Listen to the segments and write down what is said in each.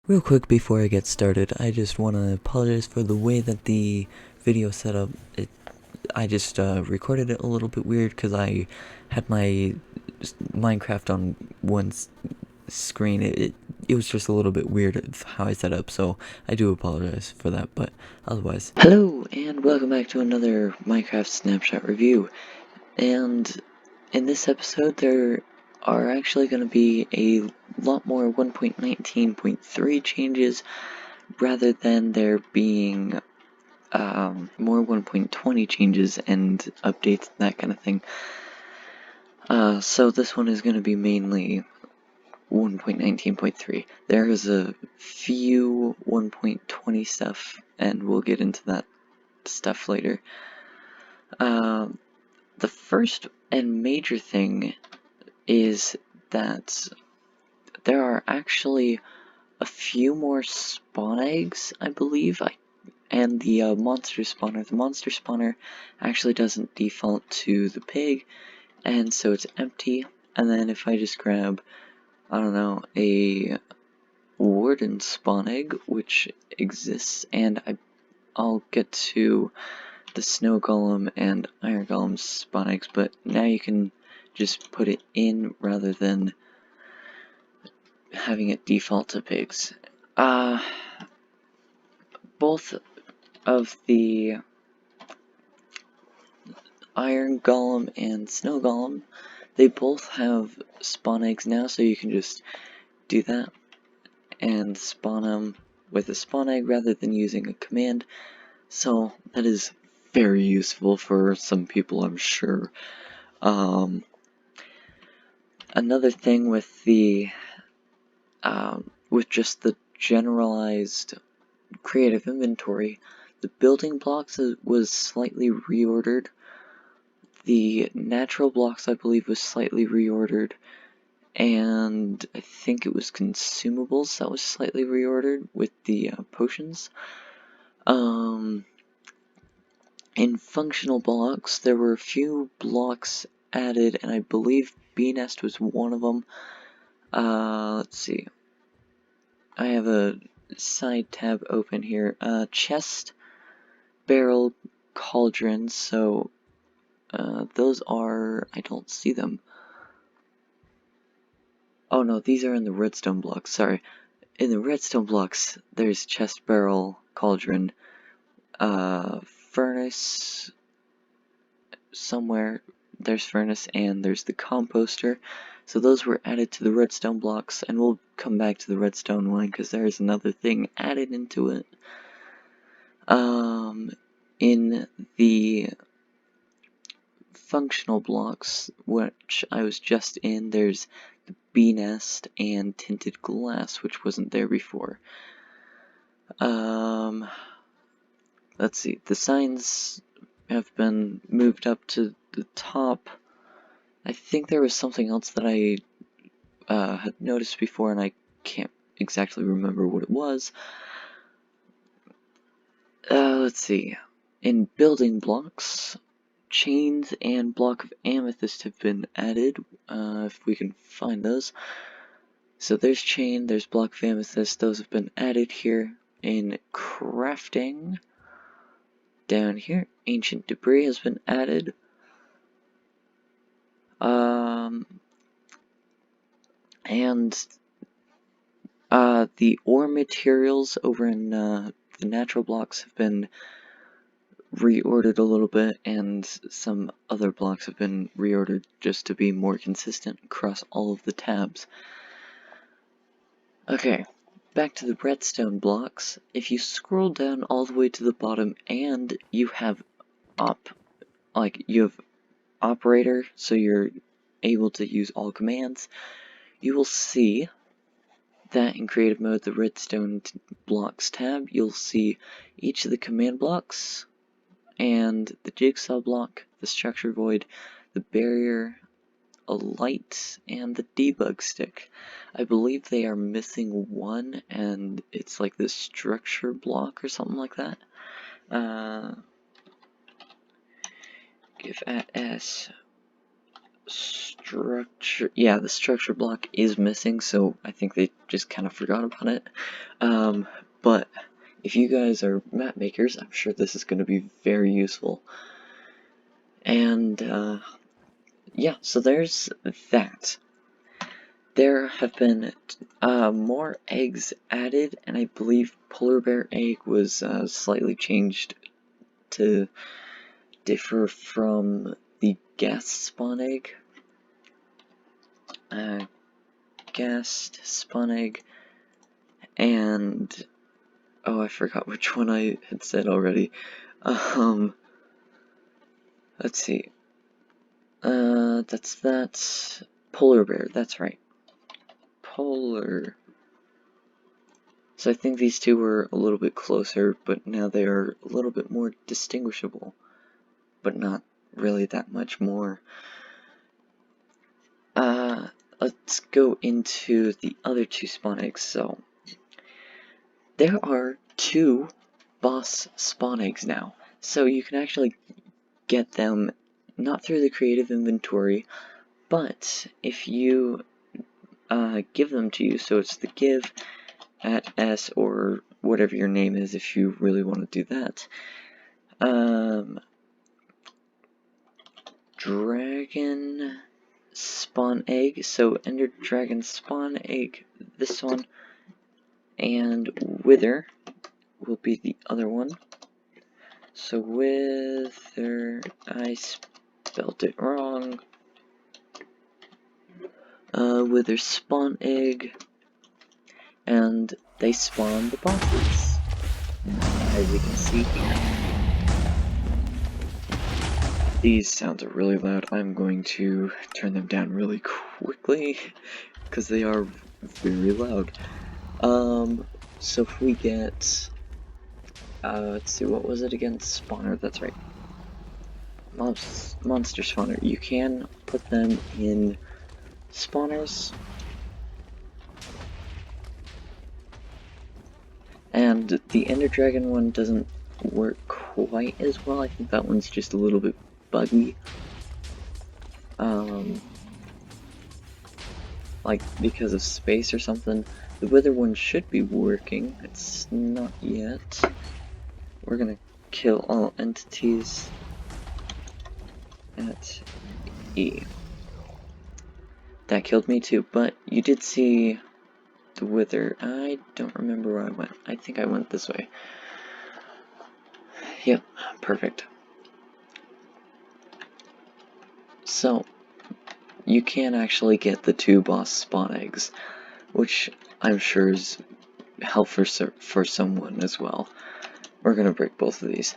Real quick before I get started, I just want to apologize for the way that the video set up. I just recorded it a little bit weird because I had my Minecraft on one screen. It was just a little bit weird of how I set up, so I do apologize for that, but otherwise. Hello, and welcome back to another Minecraft Snapshot review. And in this episode, there are actually going to be a lot more 1.19.3 changes rather than there being more 1.20 changes and updates, that kind of thing. So this one is going to be mainly 1.19.3. There is a few 1.20 stuff, and we'll get into that stuff later. The first and major thing is that there are actually a few more spawn eggs, I believe, and the monster spawner. The monster spawner actually doesn't default to the pig, and so it's empty. And then if I just grab, I don't know, a warden spawn egg, which exists, and I'll get to the snow golem and iron golem spawn eggs, but now you can just put it in rather than having it default to pigs. Both of the iron golem and snow golem, they both have spawn eggs now, so you can just do that and spawn them with a spawn egg rather than using a command. So that is very useful for some people, I'm sure. Another thing with the with just the generalized creative inventory, the building blocks was slightly reordered. The natural blocks, I believe, was slightly reordered, and I think it was consumables that was slightly reordered with the potions. In functional blocks, there were a few blocks added, and I believe bee nest was one of them. Let's see. I have a side tab open here. Chest, barrel, cauldron. So those are, I don't see them. Oh no, these are in the redstone blocks. Sorry. In the redstone blocks, there's chest, barrel, cauldron, furnace. Somewhere there's furnace, and there's the composter. So those were added to the redstone blocks, and we'll come back to the redstone one because there is another thing added into it. In the functional blocks, which I was just in, there's the bee nest and tinted glass, which wasn't there before. Let's see, the signs have been moved up to the top. I think there was something else that I had noticed before, and I can't exactly remember what it was. Let's see. In building blocks, chains and block of amethyst have been added, if we can find those. So there's chain, there's block of amethyst, those have been added here. In crafting, down here, ancient debris has been added. And the ore materials over in the natural blocks have been reordered a little bit, and some other blocks have been reordered just to be more consistent across all of the tabs. Okay, back to the redstone blocks. If you scroll down all the way to the bottom and you have you have operator, so you're able to use all commands, you will see that in creative mode, the redstone blocks tab, you'll see each of the command blocks and the jigsaw block, the structure void, the barrier, a light, and the debug stick. I believe they are missing one, and it's like the structure block or something like that. Give at s structure, yeah, the structure block is missing, so I think they just kind of forgot about it. But if you guys are map makers, I'm sure this is going to be very useful. And yeah, so there's that. There have been more eggs added, and I believe polar bear egg was slightly changed to differ from the ghast spawn egg. Ghast spawn egg, and oh, I forgot which one I had said already. Let's see. That's polar bear. That's right. Polar. So I think these two were a little bit closer, but now they are a little bit more distinguishable, but not really that much more. Let's go into the other two spawn eggs. So there are 2 boss spawn eggs now, so you can actually get them not through the creative inventory, but if you give them to you, so it's the give at S or whatever your name is if you really want to do that. Dragon spawn egg, so Ender Dragon spawn egg, this one, and Wither will be the other one. So Wither, I spelled it wrong. Wither spawn egg, and they spawn the bosses, as you can see here. These sounds are really loud. I'm going to turn them down really quickly, because they are very loud. So if we get, let's see, what was it again? Spawner, that's right. Monster spawner. You can put them in spawners. And the Ender Dragon one doesn't work quite as well. I think that one's just a little bit buggy. Like because of space or something. The Wither one should be working. It's not yet. We're gonna kill all entities at E. That killed me too, but you did see the Wither. I don't remember where I went. I think I went this way. Yep, perfect. So, you can actually get the 2 boss spawn eggs, which I'm sure is helpful for someone as well. We're gonna break both of these.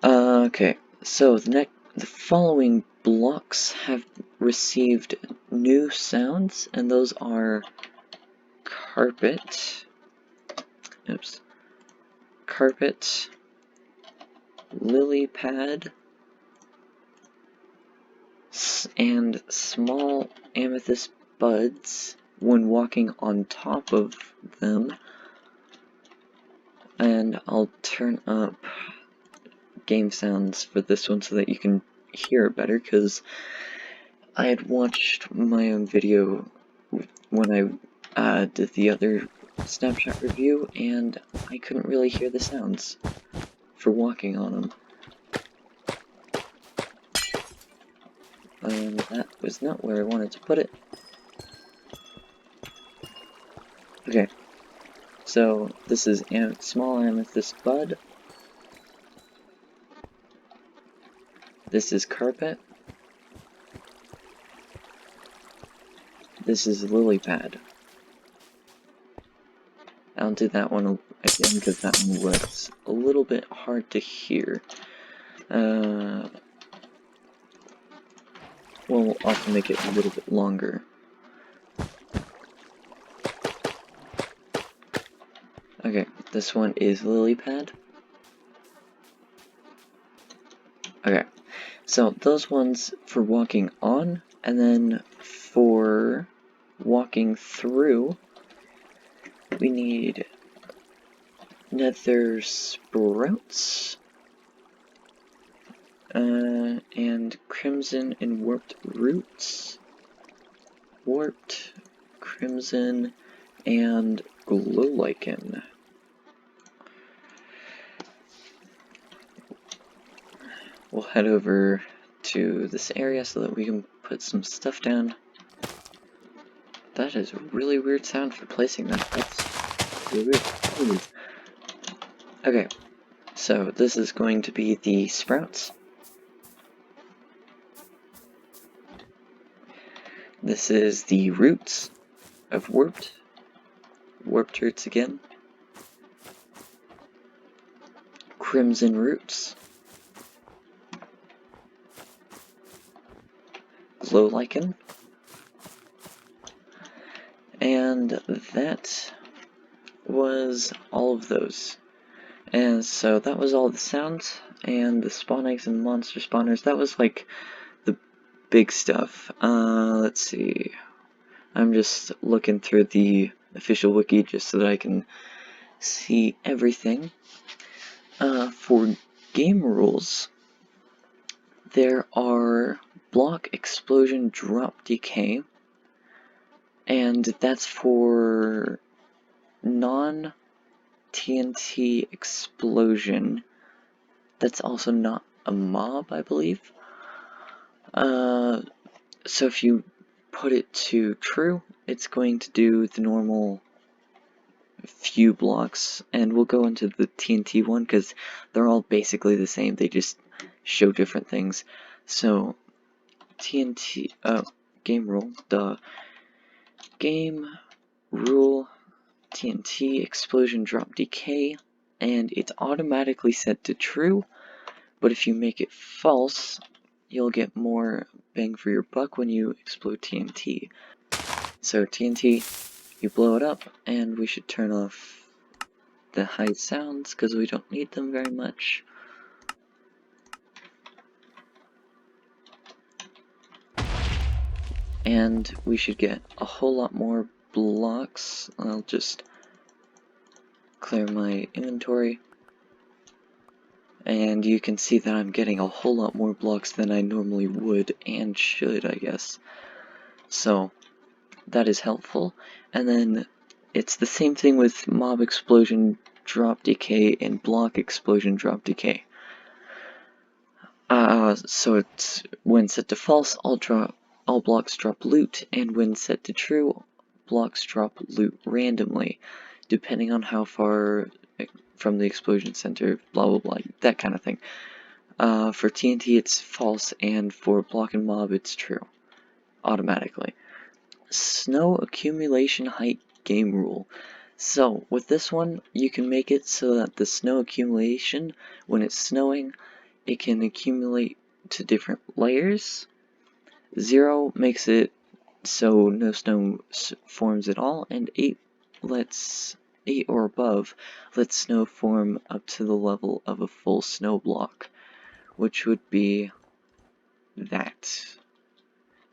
Okay, so the following blocks have received new sounds, and those are carpet, carpet, lily pad, and small amethyst buds when walking on top of them. And I'll turn up game sounds for this one so that you can hear it better, because I had watched my own video when I did the other Snapshot review, and I couldn't really hear the sounds for walking on them. And that was not where I wanted to put it. Okay, so this is small amethyst bud. This is carpet. This is lily pad. I'll do that one again because that one was a little bit hard to hear. We'll also make it a little bit longer. Okay, this one is lily pad. Okay, so those ones for walking on, and then for walking through, we need nether sprouts. and crimson and warped roots. Warped, crimson, and glow lichen. We'll head over to this area so that we can put some stuff down. That is a really weird sound for placing that. That's really weird. Ooh. Okay, so this is going to be the sprouts. This is the roots of warped roots again. Crimson roots. Glow lichen. And that was all of those. And so that was all the sounds and the spawn eggs and monster spawners. That was like the big stuff. Let's see. I'm just looking through the official wiki just so that I can see everything. For game rules, there are block, explosion, drop, decay, and that's for non-TNT explosion. That's also not a mob, I believe. So if you put it to true, it's going to do the normal few blocks, and we'll go into the TNT one because they're all basically the same, they just show different things. So TNT, game rule, game rule, TNT, explosion, drop, decay, and it's automatically set to true, but if you make it false, you'll get more bang for your buck when you explode TNT. So TNT, you blow it up, and we should turn off the high sounds because we don't need them very much. And we should get a whole lot more blocks. I'll just clear my inventory. And you can see that I'm getting a whole lot more blocks than I normally would and should, I guess. So that is helpful. And then it's the same thing with mob explosion, drop decay, and block explosion, drop decay. So it's when set to false, all blocks drop loot, and when set to true, blocks drop loot randomly, depending on how far from the explosion center, blah blah blah, that kind of thing. For TNT it's false, and for block and mob it's true, automatically. Snow accumulation height game rule. So with this one, you can make it so that the snow accumulation, when it's snowing, it can accumulate to different layers. 0 makes it so no snow forms at all, and 8 or above lets snow form up to the level of a full snow block, which would be that.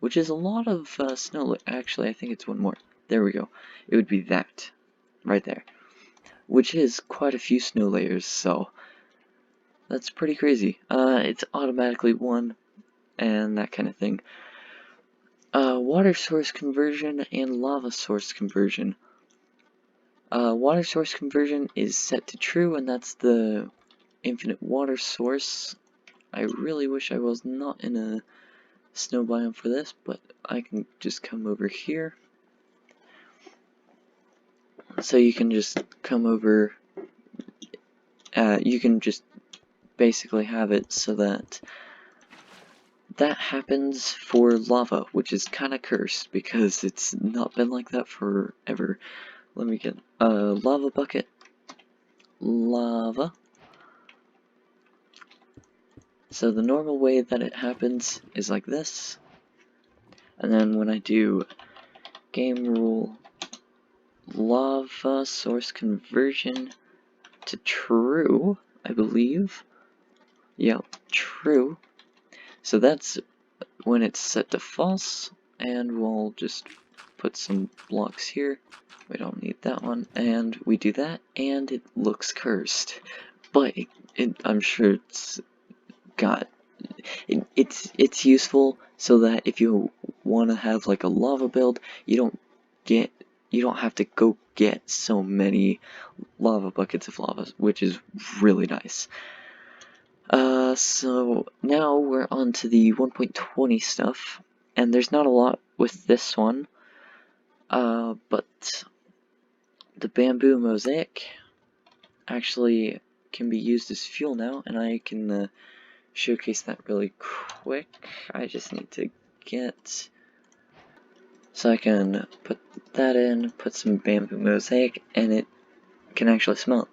Which is a lot of snow. Actually, I think it's one more. There we go. It would be that, right there. Which is quite a few snow layers, so that's pretty crazy. It's automatically 1, and that kind of thing. Water source conversion and lava source conversion. Water source conversion is set to true, and that's the infinite water source. I really wish I was not in a snow biome for this, but I can just come over here. So you can just come over, you can just basically have it so that happens for lava, which is kind of cursed because it's not been like that forever. Let me get a lava bucket. Lava. So the normal way that it happens is like this. And then when I do game rule lava source conversion to true, I believe. Yep, true. So that's when it's set to false, and we'll just put some blocks here. We don't need that one, and we do that, and it looks cursed. But I'm sure it's got it's useful so that if you want to have like a lava build, you don't have to go get so many lava buckets of lava, which is really nice. So now we're on to the 1.20 stuff, and there's not a lot with this one, but the bamboo mosaic actually can be used as fuel now, and I can showcase that really quick. I just need to get... So I can put that in, put some bamboo mosaic, and it can actually smelt.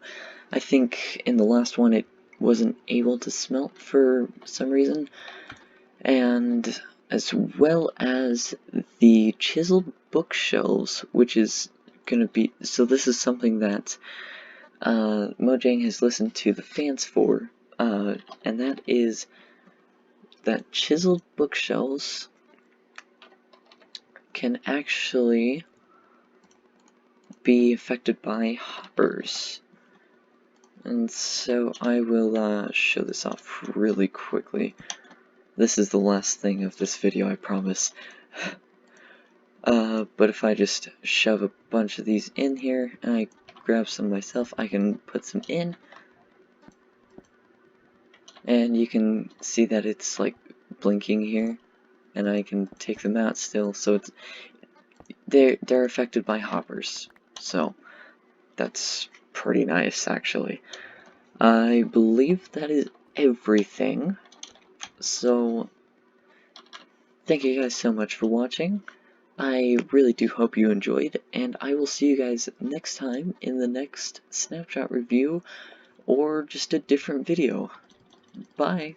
I think in the last one it wasn't able to smelt for some reason, and as well as the chiseled bookshelves, which is gonna be... So this is something that Mojang has listened to the fans for, and that is that chiseled bookshelves can actually be affected by hoppers. And so I will show this off really quickly. This is the last thing of this video, I promise. But if I just shove a bunch of these in here, and I grab some myself, I can put some in. And you can see that it's like blinking here, and I can take them out still, so it's they're affected by hoppers. So that's pretty nice, actually. I believe that is everything. So thank you guys so much for watching. I really do hope you enjoyed, and I will see you guys next time in the next Snapshot review, or just a different video. Bye!